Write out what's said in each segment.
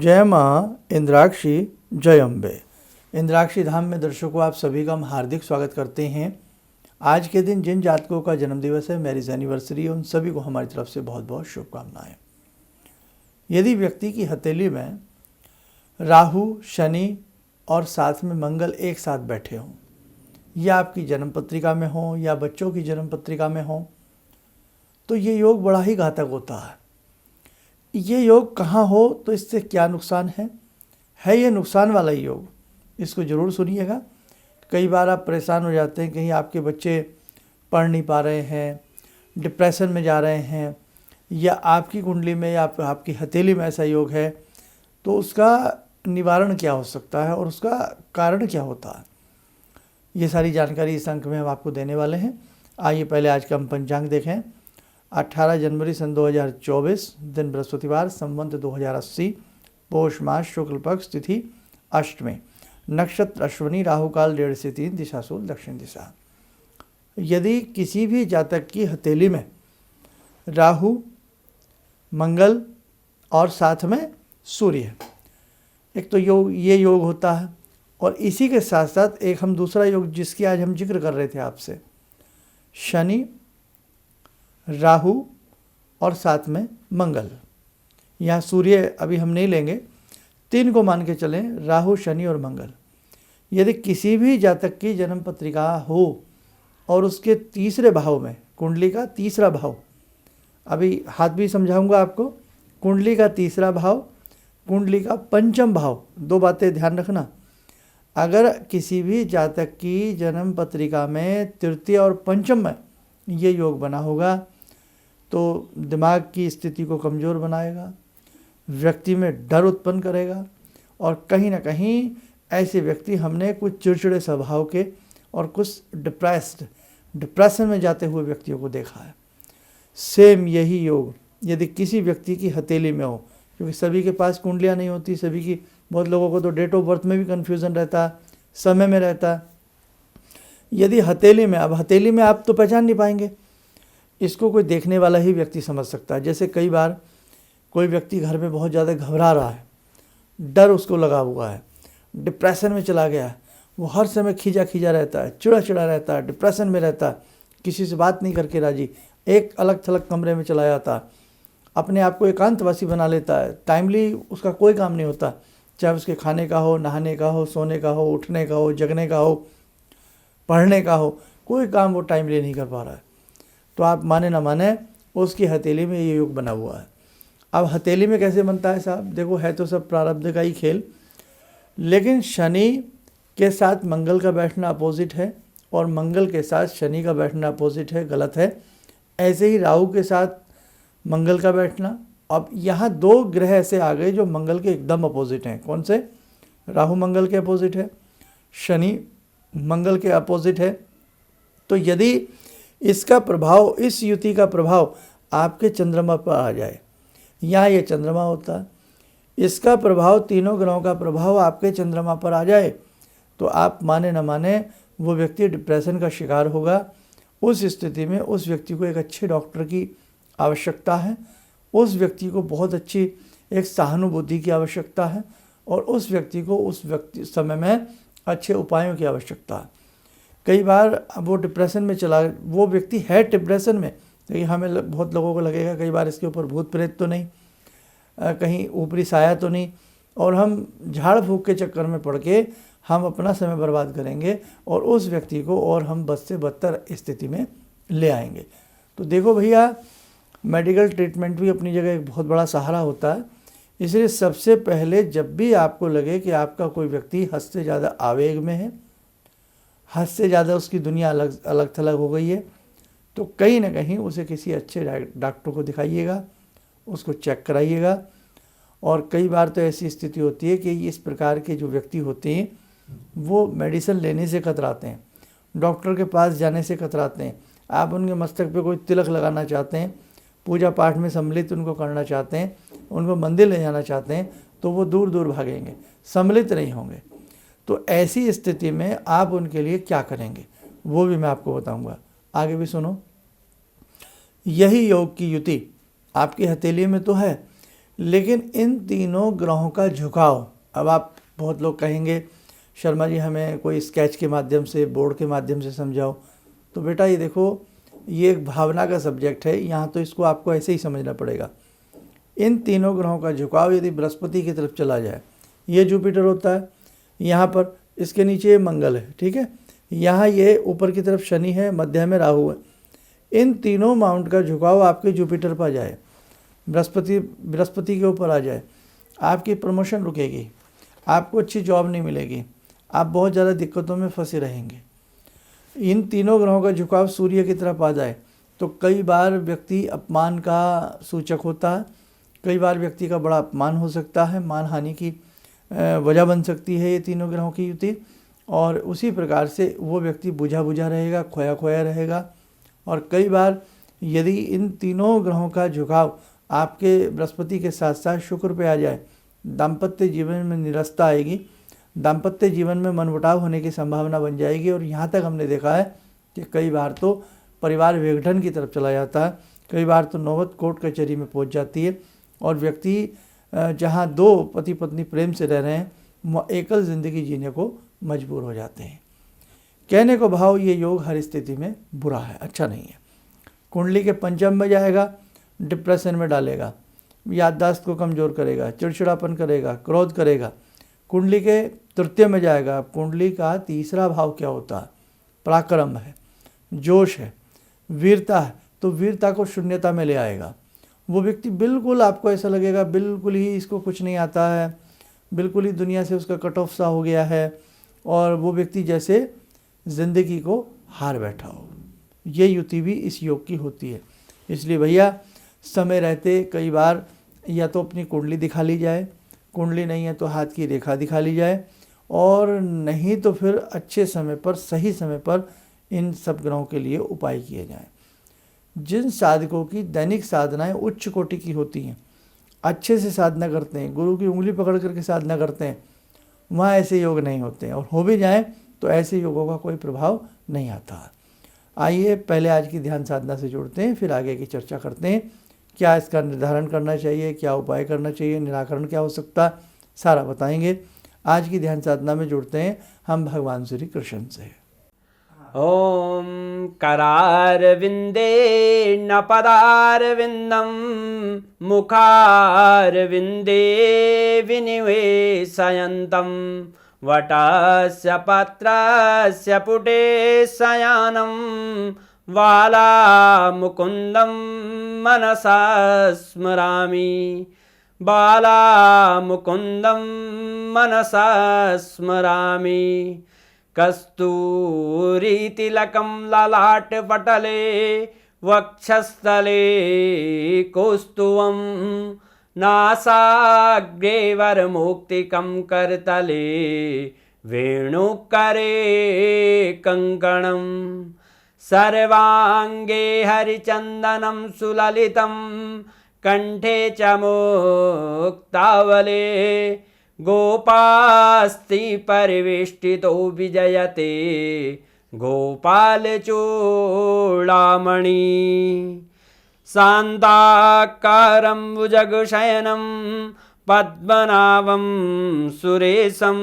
जय माँ इंद्राक्षी, जय अम्बे। इंद्राक्षी धाम में दर्शकों, आप सभी का हम हार्दिक स्वागत करते हैं। आज के दिन जिन जातकों का जन्मदिवस है, मैरिज एनिवर्सरी है, उन सभी को हमारी तरफ से बहुत बहुत शुभकामनाएं। यदि व्यक्ति की हथेली में राहु, शनि और साथ में मंगल एक साथ बैठे हों, या आपकी जन्म पत्रिका में हो या बच्चों की जन्म पत्रिका में हो, तो ये योग बड़ा ही घातक होता है। ये योग कहाँ हो तो इससे क्या नुकसान है ये नुकसान वाला ही योग, इसको ज़रूर सुनिएगा। कई बार आप परेशान हो जाते हैं, कहीं आपके बच्चे पढ़ नहीं पा रहे हैं, डिप्रेशन में जा रहे हैं, या आपकी कुंडली में या आपकी हथेली में ऐसा योग है, तो उसका निवारण क्या हो सकता है और उसका कारण क्या होता है, ये सारी जानकारी इस अंक में हम आपको देने वाले हैं। आइए पहले आज का हम पंचांग देखें। 18 जनवरी सन 2024, दिन बृहस्पतिवार, संवत 2080, पौष मास, शुक्ल पक्ष, तिथि अष्टमी, नक्षत्र अश्विनी, राहु काल 1:30 से 3, दिशा सूल दक्षिण दिशा। यदि किसी भी जातक की हथेली में राहु, मंगल और साथ में सूर्य, एक तो ये योग होता है, और इसी के साथ साथ एक हम दूसरा योग जिसकी आज हम जिक्र कर रहे थे आपसे, शनि, राहु और साथ में मंगल। यहाँ सूर्य अभी हम नहीं लेंगे, 3 को मान के चलें, राहु, शनि और मंगल। यदि किसी भी जातक की जन्म पत्रिका हो और उसके तीसरे भाव में, कुंडली का तीसरा भाव, अभी हाथ भी समझाऊंगा आपको, कुंडली का तीसरा भाव, कुंडली का पंचम भाव, 2 बातें ध्यान रखना। अगर किसी भी जातक की जन्म पत्रिका में तृतीय और पंचम में ये योग बना होगा तो दिमाग की स्थिति को कमज़ोर बनाएगा, व्यक्ति में डर उत्पन्न करेगा, और कहीं ना कहीं ऐसे व्यक्ति हमने कुछ चिड़चिड़े स्वभाव के और कुछ डिप्रेशन में जाते हुए व्यक्तियों को देखा है। सेम यही योग यदि किसी व्यक्ति की हथेली में हो, क्योंकि सभी के पास कुंडलियाँ नहीं होती, सभी की, बहुत लोगों को तो डेट ऑफ बर्थ में भी कन्फ्यूज़न रहता है, समय में रहता है। यदि हथेली में, अब हथेली में आप तो पहचान नहीं पाएंगे, इसको कोई देखने वाला ही व्यक्ति समझ सकता है। जैसे कई बार कोई व्यक्ति घर में बहुत ज़्यादा घबरा रहा है, डर उसको लगा हुआ है, डिप्रेशन में चला गया है, वो हर समय खींचा रहता है, चिड़ा रहता है, डिप्रेशन में रहता है, किसी से बात नहीं करके राजी, एक अलग थलग कमरे में चला जाता है, अपने आप को एकांतवासी बना लेता है, टाइमली उसका कोई काम नहीं होता, चाहे उसके खाने का हो, नहाने का हो, सोने का हो, उठने का हो, जगने का हो, पढ़ने का हो, कोई काम वो टाइमली नहीं कर पा रहा है। तो आप माने ना माने, उसकी हथेली में ये योग बना हुआ है। अब हथेली में कैसे बनता है साहब, देखो है तो सब प्रारब्ध का ही खेल, लेकिन शनि के साथ मंगल का बैठना अपोजिट है और मंगल के साथ शनि का बैठना अपोजिट है, गलत है। ऐसे ही राहु के साथ मंगल का बैठना, अब यहाँ 2 ग्रह ऐसे आ गए जो मंगल के एकदम अपोजिट हैं। कौन से? राहु मंगल के अपोजिट है, शनि मंगल के अपोजिट है। तो यदि इसका प्रभाव, इस युति का प्रभाव आपके चंद्रमा पर आ जाए, यहाँ ये चंद्रमा होता है, इसका प्रभाव, तीनों ग्रहों का प्रभाव आपके चंद्रमा पर आ जाए, तो आप माने न माने वो व्यक्ति डिप्रेशन का शिकार होगा। उस स्थिति में उस व्यक्ति को एक अच्छे डॉक्टर की आवश्यकता है, उस व्यक्ति को बहुत अच्छी एक सहानुभूति की आवश्यकता है, और उस व्यक्ति को उस समय में अच्छे उपायों की आवश्यकता है। कई बार वो डिप्रेशन में वो व्यक्ति है डिप्रेशन में, तो हमें बहुत लोगों को लगेगा कई बार इसके ऊपर भूत प्रेत तो नहीं, कहीं ऊपरी साया तो नहीं, और हम झाड़ फूक के चक्कर में पड़ के हम अपना समय बर्बाद करेंगे और उस व्यक्ति को और हम बद से बदतर स्थिति में ले आएंगे। तो देखो भैया, मेडिकल ट्रीटमेंट भी अपनी जगह एक बहुत बड़ा सहारा होता है। इसलिए सबसे पहले जब भी आपको लगे कि आपका कोई व्यक्ति हद से ज़्यादा आवेग में है, हद से ज़्यादा उसकी दुनिया अलग थलग हो गई है, तो कहीं ना कहीं उसे किसी अच्छे डॉक्टर को दिखाइएगा, उसको चेक कराइएगा। और कई बार तो ऐसी स्थिति होती है कि इस प्रकार के जो व्यक्ति होते हैं वो मेडिसिन लेने से कतराते हैं, डॉक्टर के पास जाने से कतराते हैं। आप उनके मस्तक पे कोई तिलक लगाना चाहते हैं, पूजा पाठ में सम्मिलित उनको करना चाहते हैं, उनको मंदिर ले जाना चाहते हैं, तो वो दूर दूर भागेंगे, सम्मिलित नहीं होंगे। तो ऐसी स्थिति में आप उनके लिए क्या करेंगे वो भी मैं आपको बताऊंगा, आगे भी सुनो। यही योग की युति आपकी हथेली में तो है, लेकिन इन तीनों ग्रहों का झुकाव, अब आप बहुत लोग कहेंगे शर्मा जी हमें कोई स्केच के माध्यम से, बोर्ड के माध्यम से समझाओ। तो बेटा ये देखो, ये एक भावना का सब्जेक्ट है, यहाँ तो इसको आपको ऐसे ही समझना पड़ेगा। इन तीनों ग्रहों का झुकाव यदि बृहस्पति की तरफ चला जाए, ये जुपिटर होता है, यहाँ पर इसके नीचे मंगल है, ठीक है, यहाँ ये ऊपर की तरफ शनि है, मध्य में राहु है। इन तीनों माउंट का झुकाव आपके जुपिटर पर जाए, बृहस्पति के ऊपर आ जाए, आपकी प्रमोशन रुकेगी, आपको अच्छी जॉब नहीं मिलेगी, आप बहुत ज़्यादा दिक्कतों में फंसे रहेंगे। इन तीनों ग्रहों का झुकाव सूर्य की तरफ आ जाए तो कई बार व्यक्ति अपमान का सूचक होता है, कई बार व्यक्ति का बड़ा अपमान हो सकता है, मानहानि की वजह बन सकती है ये तीनों ग्रहों की युति। और उसी प्रकार से वो व्यक्ति बुझा बुझा रहेगा, खोया खोया रहेगा। और कई बार यदि इन तीनों ग्रहों का झुकाव आपके बृहस्पति के साथ साथ शुक्र पे आ जाए, दाम्पत्य जीवन में निरस्ता आएगी, दाम्पत्य जीवन में मनमुटाव होने की संभावना बन जाएगी। और यहाँ तक हमने देखा है कि कई बार तो परिवार विघटन की तरफ चला जाता है, कई बार तो नौबत कोर्ट कचहरी में पहुँच जाती है और व्यक्ति जहाँ दो पति पत्नी प्रेम से रह रहे हैं एकल ज़िंदगी जीने को मजबूर हो जाते हैं। कहने को भाव ये योग हर स्थिति में बुरा है, अच्छा नहीं है। कुंडली के पंचम में जाएगा, डिप्रेशन में डालेगा, याददाश्त को कमज़ोर करेगा, चिड़चिड़ापन करेगा, क्रोध करेगा। कुंडली के तृतीय में जाएगा, कुंडली का तीसरा भाव क्या होता है? पराक्रम है, जोश है, वीरता है, तो वीरता को शून्यता में ले आएगा। वो व्यक्ति बिल्कुल, आपको ऐसा लगेगा बिल्कुल ही इसको कुछ नहीं आता है, बिल्कुल ही दुनिया से उसका कट ऑफ सा हो गया है और वो व्यक्ति जैसे ज़िंदगी को हार बैठा हो। ये युति भी इस योग की होती है। इसलिए भैया समय रहते कई बार या तो अपनी कुंडली दिखा ली जाए, कुंडली नहीं है तो हाथ की रेखा दिखा ली जाए, और नहीं तो फिर अच्छे समय पर, सही समय पर इन सब ग्रहों के लिए उपाय किए जाएं। जिन साधकों की दैनिक साधनाएं उच्च कोटि की होती हैं, अच्छे से साधना करते हैं, गुरु की उंगली पकड़ करके साधना करते हैं, वहाँ ऐसे योग नहीं होते हैं। और हो भी जाएं तो ऐसे योगों का कोई प्रभाव नहीं आता। आइए पहले आज की ध्यान साधना से जुड़ते हैं, फिर आगे की चर्चा करते हैं। क्या इसका निर्धारण करना चाहिए, क्या उपाय करना चाहिए, निराकरण क्या हो सकता है, सारा बताएंगे। आज की ध्यान साधना में जुड़ते हैं हम भगवान श्री कृष्ण से। ॐ करारविन्दे न पदारविन्दं मुखारविन्दे विनिवेशयन्तं वटस्य पत्रस्य पुटे शयानं बालामुकुन्दं मनसा स्मरामि बालामुकुन्दं मनसा स्मरामि कस्तूरीतिलकं ललाटपटले वक्षस्थले कौस्तुभं नासाग्रे वरमौक्तिकं करतले वेणुकरे कङ्कणं सर्वाङ्गे हरिचन्दनं सुललितं कंठे च मुक्तावले गोपास्ति परिवेष्टितो विजयते गोपालचूडामणि शान्ताकारं भुजगशयनं पद्मनाभं सुरेशं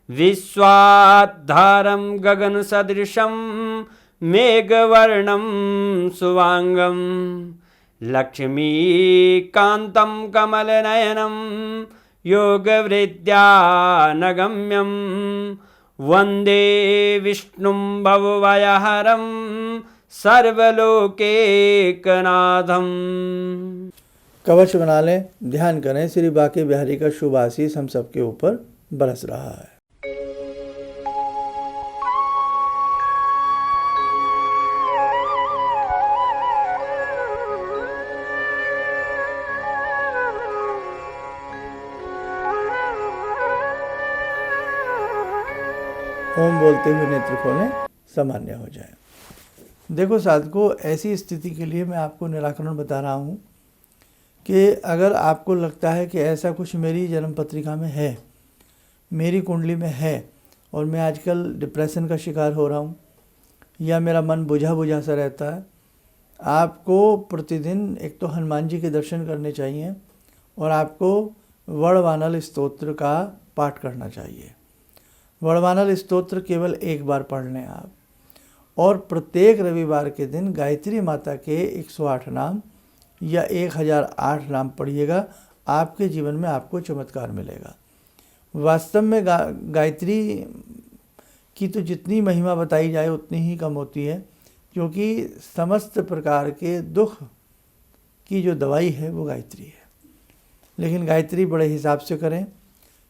विश्वाधारं गगनसदृशं मेघवर्णं शुभांगं लक्ष्मीकान्तं कमलनयनं योगवृद्ध्यानगम्यं वन्दे विष्णुं भवभयहरं सर्वलोकैकनाथं। कवच बना लें, ध्यान करें, श्री बांके बिहारी का शुभ आशीष हम सबके ऊपर बरस रहा है। ओम बोलते हुए नेत्र खोलें, सामान्य हो जाए। देखो साधकों, ऐसी स्थिति के लिए मैं आपको निराकरण बता रहा हूँ कि अगर आपको लगता है कि ऐसा कुछ मेरी जन्म पत्रिका में है, मेरी कुंडली में है, और मैं आजकल डिप्रेशन का शिकार हो रहा हूँ या मेरा मन बुझा बुझा सा रहता है, आपको प्रतिदिन एक तो हनुमान जी के दर्शन करने चाहिए और आपको वड़वानल स्तोत्र का पाठ करना चाहिए। वड़वानल स्तोत्र केवल एक बार पढ़ लें आप, और प्रत्येक रविवार के दिन गायत्री माता के 108 नाम या 1008 नाम पढ़िएगा। आपके जीवन में आपको चमत्कार मिलेगा। वास्तव में गायत्री की तो जितनी महिमा बताई जाए उतनी ही कम होती है, क्योंकि समस्त प्रकार के दुख की जो दवाई है वो गायत्री है। लेकिन गायत्री बड़े हिसाब से करें,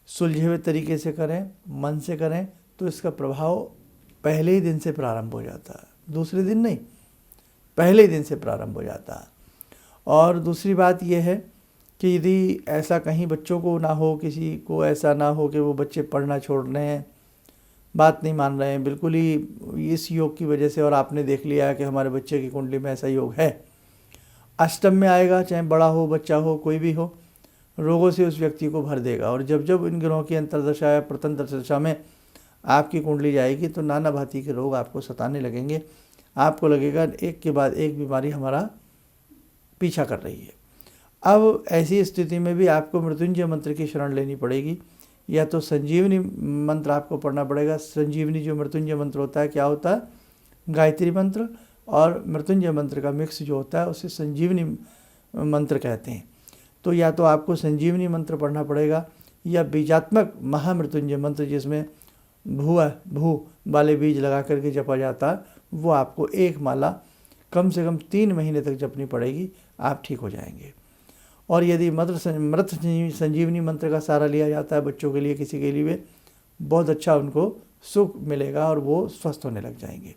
सुलझे हुए तरीके से करें, मन से करें, तो इसका प्रभाव पहले ही दिन से प्रारंभ हो जाता है। दूसरे दिन नहीं, पहले ही दिन से प्रारंभ हो जाता है। और दूसरी बात यह है कि यदि ऐसा कहीं बच्चों को ना हो, किसी को ऐसा ना हो कि वो बच्चे पढ़ना छोड़ रहे हैं, बात नहीं मान रहे हैं बिल्कुल ही इस योग की वजह से, और आपने देख लिया है कि हमारे बच्चे की कुंडली में ऐसा योग है, अष्टम में आएगा, चाहे बड़ा हो बच्चा हो कोई भी हो, रोगों से उस व्यक्ति को भर देगा। और जब जब इन ग्रहों की अंतर्दशा या प्रतंत्र दशा में आपकी कुंडली जाएगी तो नाना भांति के रोग आपको सताने लगेंगे। आपको लगेगा एक के बाद एक बीमारी हमारा पीछा कर रही है। अब ऐसी स्थिति में भी आपको मृत्युंजय मंत्र की शरण लेनी पड़ेगी, या तो संजीवनी मंत्र आपको पढ़ना पड़ेगा। संजीवनी जो मृत्युंजय मंत्र होता है, क्या होता है, गायत्री मंत्र और मृत्युंजय मंत्र का मिक्स जो होता है उसे संजीवनी मंत्र कहते हैं। तो या तो आपको संजीवनी मंत्र पढ़ना पड़ेगा, या बीजात्मक महामृत्युंजय मंत्र जिसमें भू वाले बीज लगा करके जपा जाता है, वो आपको एक माला कम से कम 3 महीने तक जपनी पड़ेगी। आप ठीक हो जाएंगे। और यदि मृत संजीवनी मंत्र का सहारा लिया जाता है बच्चों के लिए, किसी के लिए, बहुत अच्छा उनको सुख मिलेगा और वो स्वस्थ होने लग जाएंगे।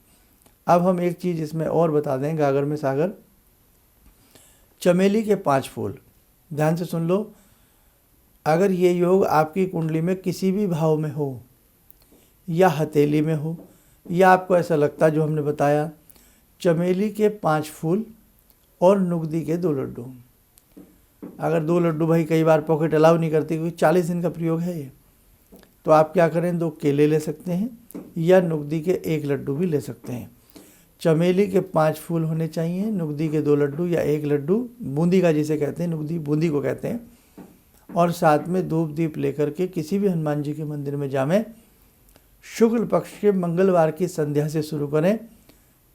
अब हम एक चीज़ इसमें और बता दें, गागर में सागर, चमेली के 5 फूल, ध्यान से सुन लो। अगर ये योग आपकी कुंडली में किसी भी भाव में हो, या हथेली में हो, या आपको ऐसा लगता जो हमने बताया, चमेली के 5 फूल और नुगदी के 2 लड्डू। अगर 2 लड्डू भाई कई बार पॉकेट अलाउ नहीं करती, क्योंकि 40 दिन का प्रयोग है ये, तो आप क्या करें, 2 केले ले सकते हैं, या नुगदी के 1 लड्डू भी ले सकते हैं। चमेली के 5 फूल होने चाहिए, नुगदी के 2 लड्डू या 1 लड्डू, बूंदी का जिसे कहते हैं, नुगदी बूंदी को कहते हैं, और साथ में धूप दीप लेकर के किसी भी हनुमान जी के मंदिर में जावें। शुक्ल पक्ष के मंगलवार की संध्या से शुरू करें,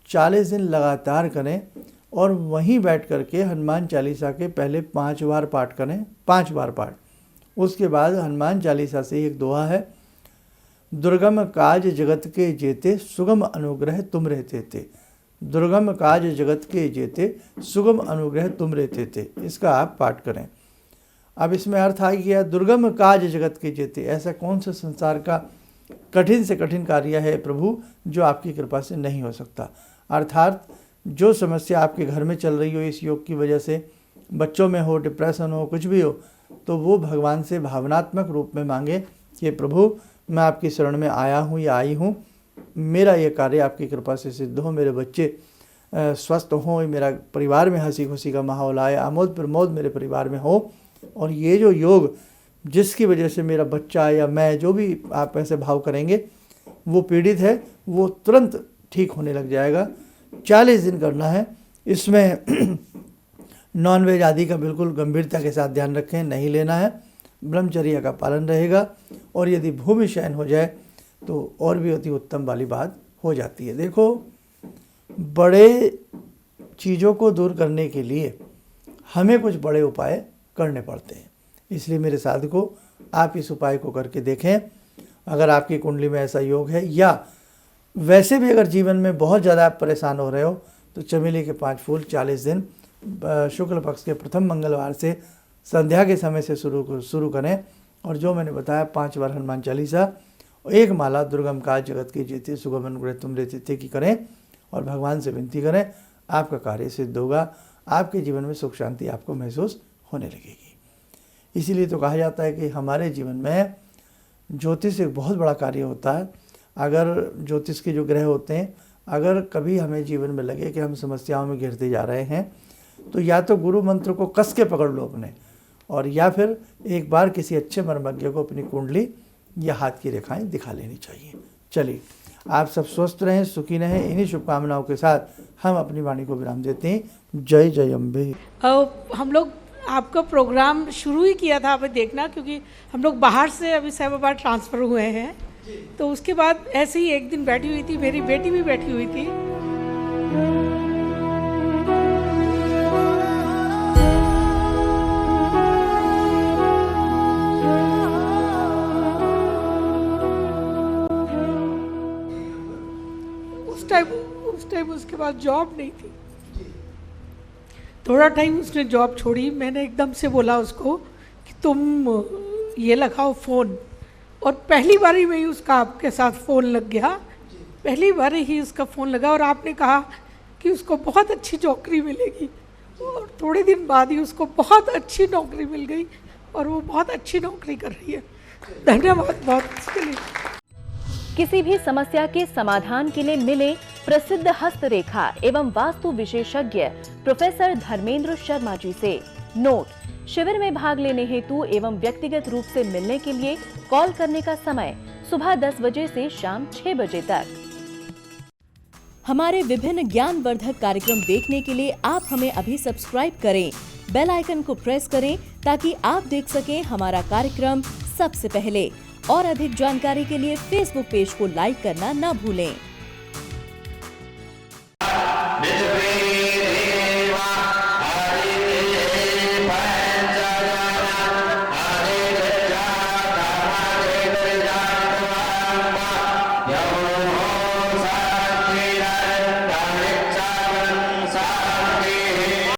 40 दिन लगातार करें, और वहीं बैठ करके हनुमान चालीसा के पहले 5 बार पाठ करें, 5 बार पाठ। उसके बाद हनुमान चालीसा से एक दोहा है, दुर्गम काज जगत के जेते, सुगम अनुग्रह तुम रहते थे। दुर्गम काज जगत के जेते, सुगम अनुग्रह तुम रहते थे, इसका आप पाठ करें। अब इसमें अर्थ आ गया, दुर्गम काज जगत के जेते, ऐसा कौन सा संसार का कठिन से कठिन कार्य है प्रभु जो आपकी कृपा से नहीं हो सकता। अर्थात जो समस्या आपके घर में चल रही हो इस योग की वजह से, बच्चों में हो, डिप्रेशन हो, कुछ भी हो, तो वो भगवान से भावनात्मक रूप में मांगे कि प्रभु मैं आपकी शरण में आया हूँ या आई हूँ, मेरा ये कार्य आपकी कृपा से सिद्ध हो, मेरे बच्चे स्वस्थ हों, मेरा परिवार में हंसी खुशी का माहौल आए, आमोद प्रमोद मेरे परिवार में हो, और ये जो योग जिसकी वजह से मेरा बच्चा या मैं, जो भी आप ऐसे भाव करेंगे, वो पीड़ित है, वो तुरंत ठीक होने लग जाएगा। 40 दिन करना है। इसमें नॉनवेज आदि का बिल्कुल गंभीरता के साथ ध्यान रखें, नहीं लेना है, ब्रह्मचर्य का पालन रहेगा, और यदि भूमि शयन हो जाए तो और भी अति उत्तम वाली बात हो जाती है। देखो, बड़े चीज़ों को दूर करने के लिए हमें कुछ बड़े उपाय करने पड़ते हैं, इसलिए मेरे साधकों आप इस उपाय को करके देखें। अगर आपकी कुंडली में ऐसा योग है, या वैसे भी अगर जीवन में बहुत ज़्यादा आप परेशान हो रहे हो, तो चमेली के 5 फूल 40 दिन शुक्ल पक्ष के प्रथम मंगलवार से संध्या के समय से शुरू करें, और जो मैंने बताया 5 बार हनुमान चालीसा, 1 माला दुर्गम काज जगत के जेते, सुगम अनुग्रह तुम रहते थे की करें, और भगवान से विनती करें, आपका कार्य सिद्ध होगा। आपके जीवन में सुख शांति आपको महसूस होने लगेगी। इसीलिए तो कहा जाता है कि हमारे जीवन में ज्योतिष एक बहुत बड़ा कार्य होता है। अगर ज्योतिष के जो ग्रह होते हैं, अगर कभी हमें जीवन में लगे कि हम समस्याओं में घिरते जा रहे हैं, तो या तो गुरु मंत्र को कस के पकड़ लो अपने, और या फिर एक बार किसी अच्छे मर्मज्ञ को अपनी कुंडली या हाथ की रेखाएं दिखा लेनी चाहिए। चलिए, आप सब स्वस्थ रहें, सुखी रहें। इन्हीं शुभकामनाओं के साथ हम अपनी वाणी को विराम देते हैं। जय जय अम्बे। हम लोग आपका प्रोग्राम शुरू ही किया था, अभी देखना, क्योंकि हम लोग बाहर से अभी साहिबाबाद ट्रांसफ़र हुए हैं, तो उसके बाद ऐसे ही एक दिन बैठी हुई थी, मेरी बेटी भी बैठी हुई थी। उस टाइम उसके बाद जॉब नहीं थी। थोड़ा टाइम उसने जॉब छोड़ी, मैंने एकदम से बोला उसको कि तुम ये लगाओ फ़ोन, और पहली बार ही में ही उसका आपके साथ फ़ोन लग गया। पहली बार ही उसका फ़ोन लगा और आपने कहा कि उसको बहुत अच्छी नौकरी मिलेगी, और थोड़े दिन बाद ही उसको बहुत अच्छी नौकरी मिल गई और वो बहुत अच्छी नौकरी कर रही है। धन्यवाद बहुत इसके लिए। किसी भी समस्या के समाधान के लिए मिले प्रसिद्ध हस्तरेखा एवं वास्तु विशेषज्ञ प्रोफेसर धर्मेंद्र शर्मा जी से। नोट: शिविर में भाग लेने हेतु एवं व्यक्तिगत रूप से मिलने के लिए कॉल करने का समय सुबह 10 बजे से शाम 6 बजे तक। हमारे विभिन्न ज्ञानवर्धक कार्यक्रम देखने के लिए आप हमें अभी सब्सक्राइब करें, बेल आइकन को प्रेस करें ताकि आप देख सकें हमारा कार्यक्रम सबसे पहले। और अधिक जानकारी के लिए फेसबुक पेज को लाइक करना न भूलें।